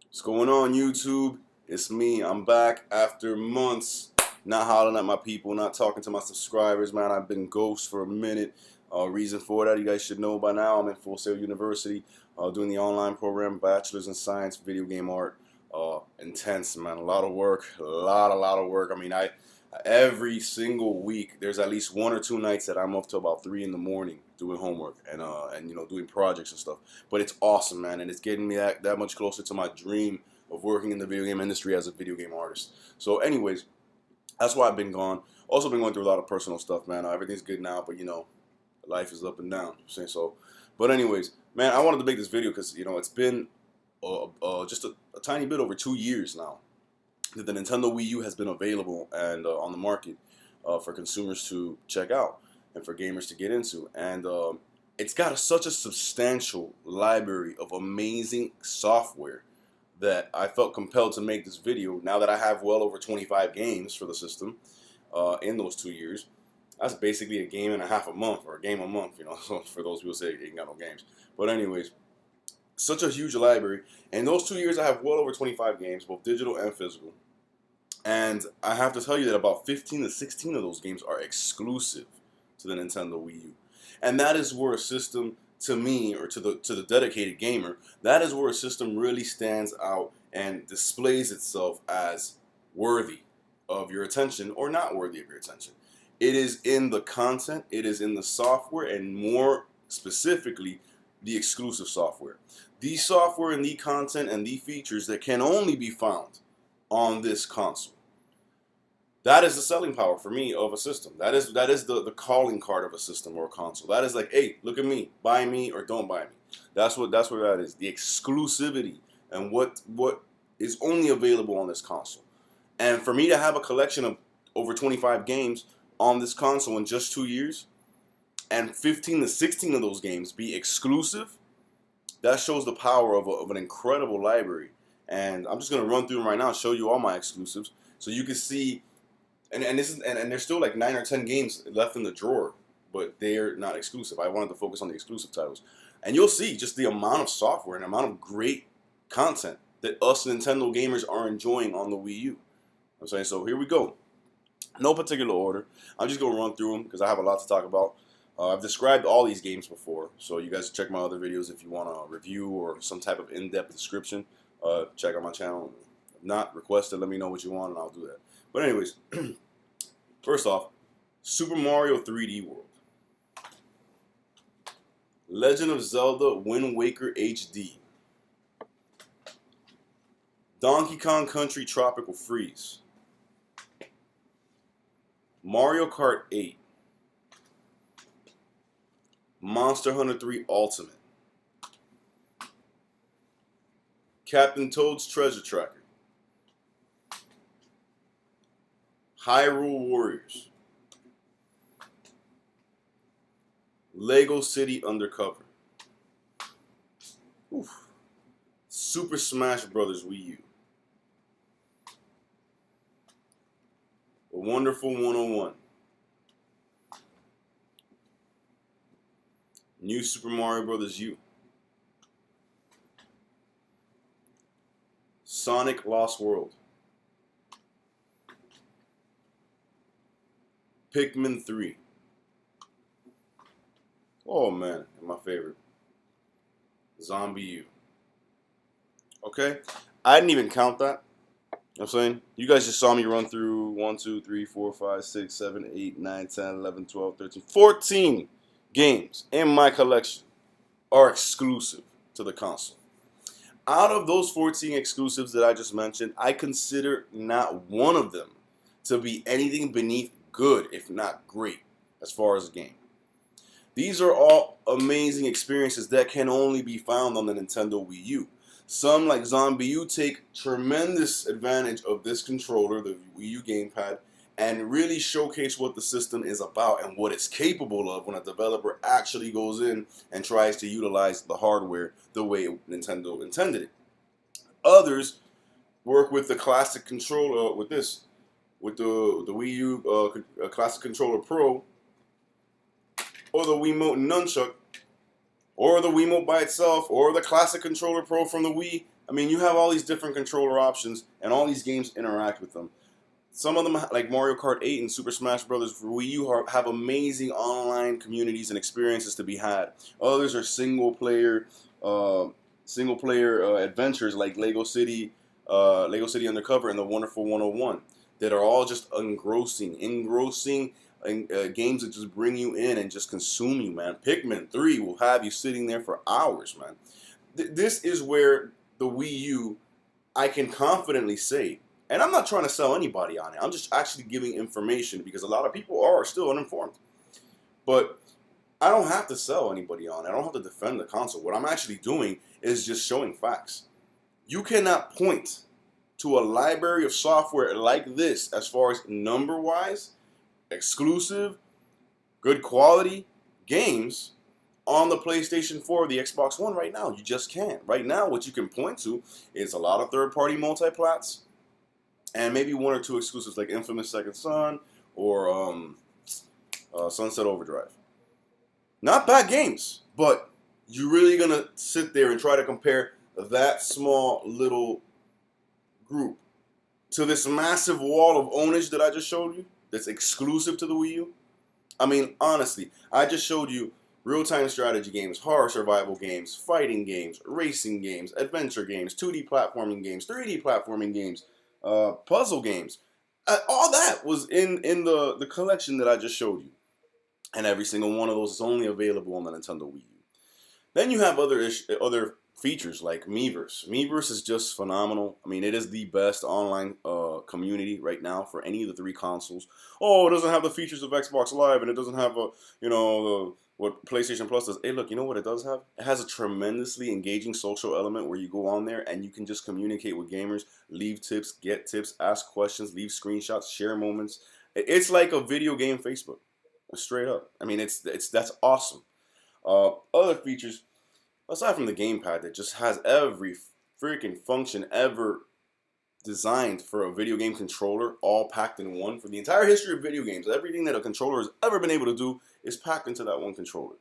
What's going on, YouTube? It's me. I'm back after months not hollering at my people, not talking to my subscribers, man. I've been ghost for a minute. Reason for that, you guys should know by now. I'm in Full Sail University, doing the online program, Bachelor's in Science, Video Game Art. Intense, man. A lot of work. A lot of work. I mean, every single week there's at least 1 or 2 nights that I'm up to about 3 in the morning doing homework and doing projects and stuff. But it's awesome, man, and it's getting me that much closer to my dream of working in the video game industry as a video game artist. So anyways, that's why I've been gone. Also been going through a lot of personal stuff, man. Everything's good now, but life is up and down. Saying so. But anyways, man, I wanted to make this video because it's been just a tiny bit over 2 years now that the Nintendo Wii U has been available and on the market for consumers to check out and for gamers to get into. And it's got such a substantial library of amazing software that I felt compelled to make this video now that I have well over 25 games for the system in those 2 years. That's basically a game and a half a month, or a game a month, for those people who say you ain't got no games. But anyways, such a huge library. In those 2 years, I have well over 25 games, both digital and physical. And I have to tell you that about 15 to 16 of those games are exclusive to the Nintendo Wii U. And that is where a system, to me, or to the dedicated gamer, that is where a system really stands out and displays itself as worthy of your attention or not worthy of your attention. It is in the content, it is in the software, and more specifically, the exclusive software. The software and the content and the features that can only be found on this console. That is the selling power for me of a system. That is the calling card of a system or a console. That is like, hey, look at me, buy me or don't buy me. That's what that is. The exclusivity and what is only available on this console. And for me to have a collection of over 25 games on this console in just 2 years, and 15 to 16 of those games be exclusive, that shows the power of an incredible library. And I'm just gonna run through them right now and show you all my exclusives, so you can see. And there's still like 9 or 10 games left in the drawer, but they're not exclusive. I wanted to focus on the exclusive titles, and you'll see just the amount of software and amount of great content that us Nintendo gamers are enjoying on the Wii U. I'm saying, so here we go. No particular order. I'm just gonna run through them because I have a lot to talk about. I've described all these games before, so you guys check my other videos if you want a review or some type of in-depth description. Check out my channel. If not, request it. Let me know what you want, and I'll do that. But anyways, first off, Super Mario 3D World, Legend of Zelda Wind Waker HD, Donkey Kong Country Tropical Freeze, Mario Kart 8, Monster Hunter 3 Ultimate, Captain Toad's Treasure Tracker, Hyrule Warriors, Lego City Undercover, oof, Super Smash Bros. Wii U, The Wonderful 101, New Super Mario Bros. U, Sonic Lost World, Pikmin 3. Oh man, my favorite. Zombie U. Okay? I didn't even count that. You know what I'm saying? You guys just saw me run through 1, 2, 3, 4, 5, 6, 7, 8, 9, 10, 11, 12, 13, 14 games in my collection are exclusive to the console. Out of those 14 exclusives that I just mentioned, I consider not one of them to be anything beneath good, if not great, as far as a game. These are all amazing experiences that can only be found on the Nintendo Wii U. Some, like Zombie U, take tremendous advantage of this controller, the Wii U gamepad, and really showcase what the system is about and what it's capable of when a developer actually goes in and tries to utilize the hardware the way Nintendo intended it. Others work with the classic controller, with the Wii U Classic Controller Pro, or the Wiimote Nunchuck, or the Wiimote by itself, or the Classic Controller Pro from the Wii I mean, you have all these different controller options, and all these games interact with them. Some of them, like Mario Kart 8 and Super Smash Bros. For Wii U, have amazing online communities and experiences to be had. Others are single player adventures like Lego City Undercover, and the Wonderful 101 that are all just engrossing games that just bring you in and just consume you, man. Pikmin 3 will have you sitting there for hours, man. This is where the Wii U, I can confidently say, and I'm not trying to sell anybody on it. I'm just actually giving information because a lot of people are still uninformed. But I don't have to sell anybody on it. I don't have to defend the console. What I'm actually doing is just showing facts. You cannot point to a library of software like this as far as number-wise, exclusive, good quality games on the PlayStation 4 or the Xbox One right now. You just can't. Right now, what you can point to is a lot of third-party multiplats and maybe one or two exclusives like Infamous Second Son or Sunset Overdrive. Not bad games, but you're really going to sit there and try to compare that small little group to this massive wall of ownage that I just showed you that's exclusive to the Wii U? I mean, honestly, I just showed you real-time strategy games, horror survival games, fighting games, racing games, adventure games, 2D platforming games, 3D platforming games, puzzle games. All that was in the collection that I just showed you. And every single one of those is only available on the Nintendo Wii U. Then you have other features like Miiverse. Miiverse is just phenomenal. I mean, it is the best online community right now for any of the three consoles. Oh, it doesn't have the features of Xbox Live, and it doesn't have what PlayStation Plus does. Hey, look, you know what it does have? It has a tremendously engaging social element where you go on there and you can just communicate with gamers, leave tips, get tips, ask questions, leave screenshots, share moments. It's like a video game Facebook, straight up. I mean, that's awesome. Other features, aside from the gamepad that just has every freaking function ever designed for a video game controller, all packed in one. For the entire history of video games, everything that a controller has ever been able to do is packed into that one controller.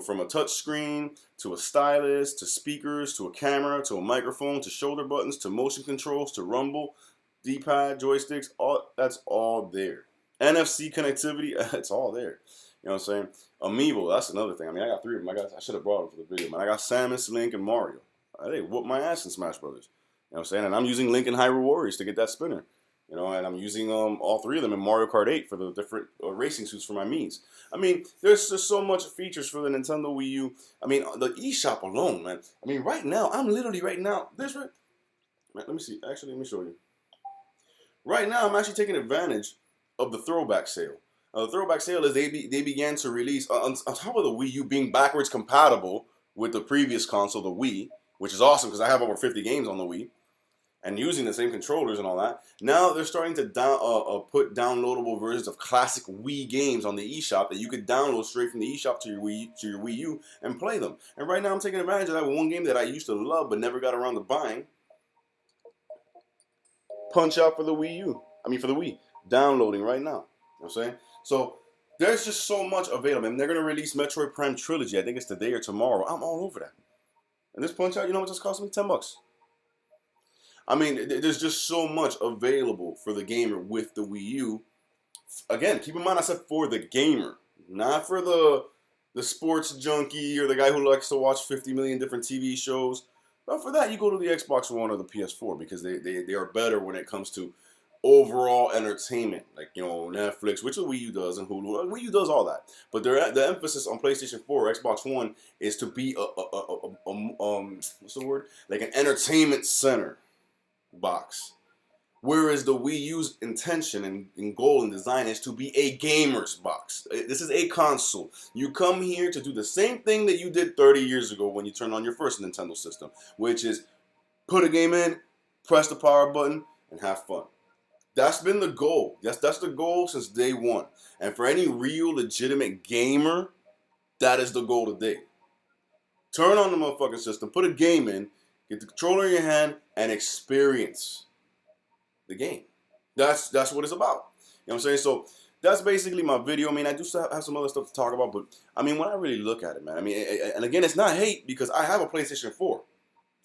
From a touch screen, to a stylus, to speakers, to a camera, to a microphone, to shoulder buttons, to motion controls, to rumble, D-pad, joysticks, that's all there. NFC connectivity, it's all there. You know what I'm saying? Amiibo, that's another thing. I mean, I got three of them. I should have brought them for the video, man. I got Samus, Link, and Mario. They whooped my ass in Smash Brothers. You know what I'm saying? And I'm using Link and Hyrule Warriors to get that spinner. You know, and I'm using all three of them in Mario Kart 8 for the different racing suits for my Miis. I mean, there's just so much features for the Nintendo Wii U. I mean, the eShop alone, man. I mean, right now, let me see. Actually, let me show you. Right now, I'm actually taking advantage of the throwback sale. The throwback sale is they began to release, on top of the Wii U being backwards compatible with the previous console, the Wii, which is awesome because I have over 50 games on the Wii, and using the same controllers and all that. Now they're starting to put downloadable versions of classic Wii games on the eShop that you could download straight from the eShop to your Wii U and play them. And right now I'm taking advantage of that one game that I used to love but never got around to buying. Punch Out for the Wii U. For the Wii. Downloading right now. You know what I'm saying? So there's just so much available. And they're going to release Metroid Prime Trilogy. I think it's today or tomorrow. I'm all over that. And this Punch Out, you know what just cost me? $10. I mean, there's just so much available for the gamer with the Wii U. Again, keep in mind I said for the gamer, not for the sports junkie or the guy who likes to watch 50 million different TV shows. But for that, you go to the Xbox One or the PS4 because they are better when it comes to overall entertainment, like, you know, Netflix, which the Wii U does, and Hulu. Wii U does all that, but the emphasis on PlayStation 4 or Xbox One is to be what's the word? Like an entertainment center box, whereas the Wii U's intention and goal and design is to be a gamer's box. This is a console. You come here to do the same thing that you did 30 years ago when you turned on your first Nintendo system, which is put a game in, press the power button, and have fun. That's been the goal. That's the goal since day one. And for any real legitimate gamer, that is the goal today. Turn on the motherfucking system, put a game in, get the controller in your hand, and experience the game. That's what it's about. You know what I'm saying? So that's basically my video. I mean, I do have some other stuff to talk about, but I mean, when I really look at it, man, I mean, and again, it's not hate because I have a PlayStation 4.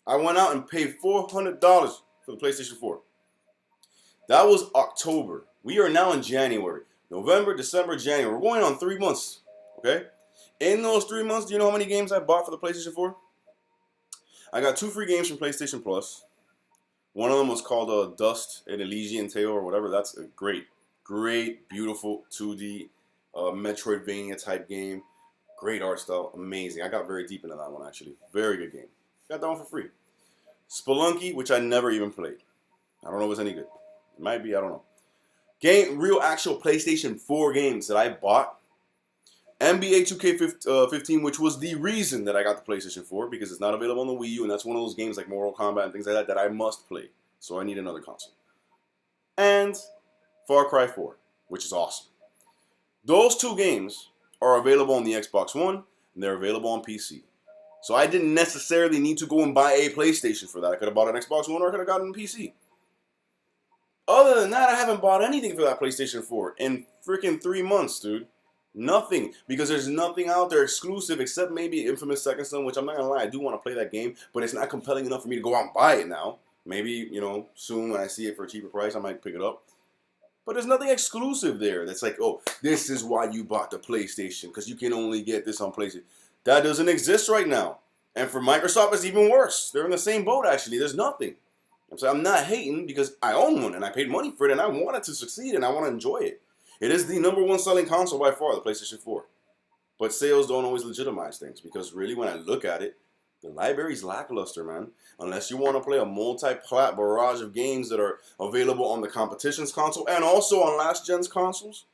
I went out and paid $400 for the PlayStation 4. That was October. We are now in January. November, December, January. We're going on 3 months. Okay? In those 3 months, do you know how many games I bought for the PlayStation 4? I got 2 free games from PlayStation Plus. One of them was called Dust and Elysian Tale or whatever. That's a great, beautiful 2D Metroidvania type game. Great art style. Amazing. I got very deep into that one, actually. Very good game. Got that one for free. Spelunky, which I never even played. I don't know if it's any good. It might be. I don't know. Real actual PlayStation 4 games that I bought. NBA 2K15, which was the reason that I got the PlayStation 4, because it's not available on the Wii U, and that's one of those games like Mortal Kombat and things like that that I must play. So I need another console. And Far Cry 4, which is awesome. Those 2 games are available on the Xbox One, and they're available on PC. So I didn't necessarily need to go and buy a PlayStation for that. I could have bought an Xbox One or I could have gotten a PC. Other than that, I haven't bought anything for that PlayStation 4 in freaking 3 months, dude. Nothing, because there's nothing out there exclusive except maybe Infamous Second Son, which I'm not gonna lie, I do want to play that game, but it's not compelling enough for me to go out and buy it now. Maybe, you know, soon when I see it for a cheaper price, I might pick it up. But there's nothing exclusive there that's like, oh, this is why you bought the PlayStation, because you can only get this on PlayStation. That doesn't exist right now. And for Microsoft, it's even worse. They're in the same boat, actually. There's nothing. So I'm not hating because I own one and I paid money for it and I want it to succeed and I want to enjoy it. It is the #1 selling console by far, the PlayStation 4. But sales don't always legitimize things because really when I look at it, the library's lackluster, man. Unless you want to play a multi-plat barrage of games that are available on the competition's console and also on last gen's consoles.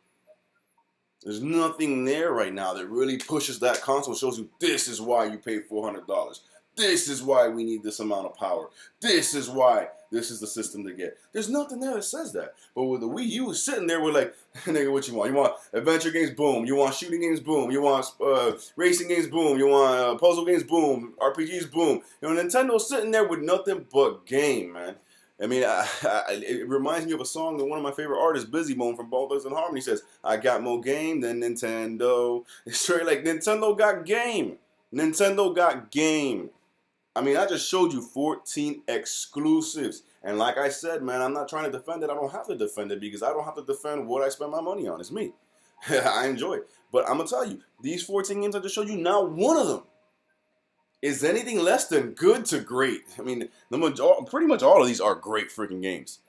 There's nothing there right now that really pushes that console, shows you this is why you pay $400. This is why we need this amount of power. This is why this is the system to get. There's nothing there that says that. But with the Wii U sitting there with like, nigga, what you want? You want adventure games? Boom. You want shooting games? Boom. You want racing games? Boom. You want puzzle games? Boom. RPGs? Boom. You know, Nintendo's sitting there with nothing but game, man. I mean, it reminds me of a song that one of my favorite artists, Busy Bone from Ballers in Harmony, says, I got more game than Nintendo. It's straight like Nintendo got game. Nintendo got game. I mean, I just showed you 14 exclusives. And like I said, man, I'm not trying to defend it. I don't have to defend it because I don't have to defend what I spend my money on. It's me. I enjoy it. But I'm going to tell you, these 14 games I just showed you, not one of them is anything less than good to great. I mean, pretty much all of these are great freaking games.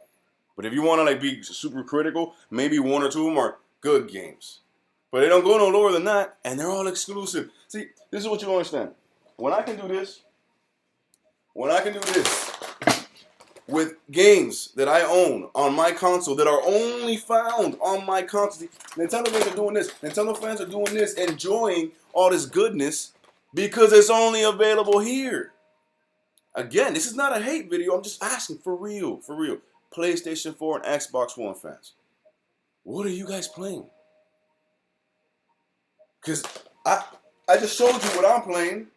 But if you want to like be super critical, maybe 1 or 2 of them are good games. But they don't go no lower than that, and they're all exclusive. See, this is what you don't understand. When I can do this with games that I own on my console that are only found on my console. Nintendo fans are doing this. Nintendo fans are doing this, enjoying all this goodness because it's only available here. Again, this is not a hate video. I'm just asking for real, for real. PlayStation 4 and Xbox One fans, what are you guys playing? Because I just showed you what I'm playing.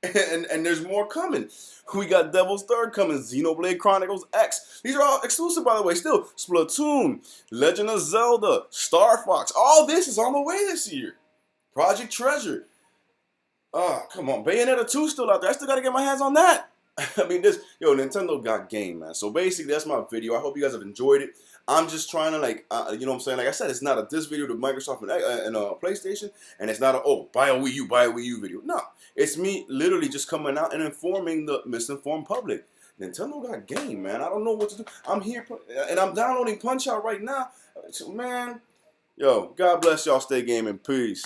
And there's more coming. We got Devil's Third coming, Xenoblade Chronicles X. These are all exclusive, by the way, still. Splatoon, Legend of Zelda, Star Fox. All this is on the way this year. Project Treasure. Oh, come on. Bayonetta 2 still out there. I still got to get my hands on that. I mean, Nintendo got game, man. So basically, that's my video. I hope you guys have enjoyed it. I'm just trying to, like, you know what I'm saying? Like I said, it's not a diss video to Microsoft and PlayStation, and it's not a, oh, buy a Wii U video. No, it's me literally just coming out and informing the misinformed public. Nintendo got game, man. I don't know what to do. I'm here, and I'm downloading Punch-Out right now. So, man, yo, God bless y'all. Stay gaming. Peace.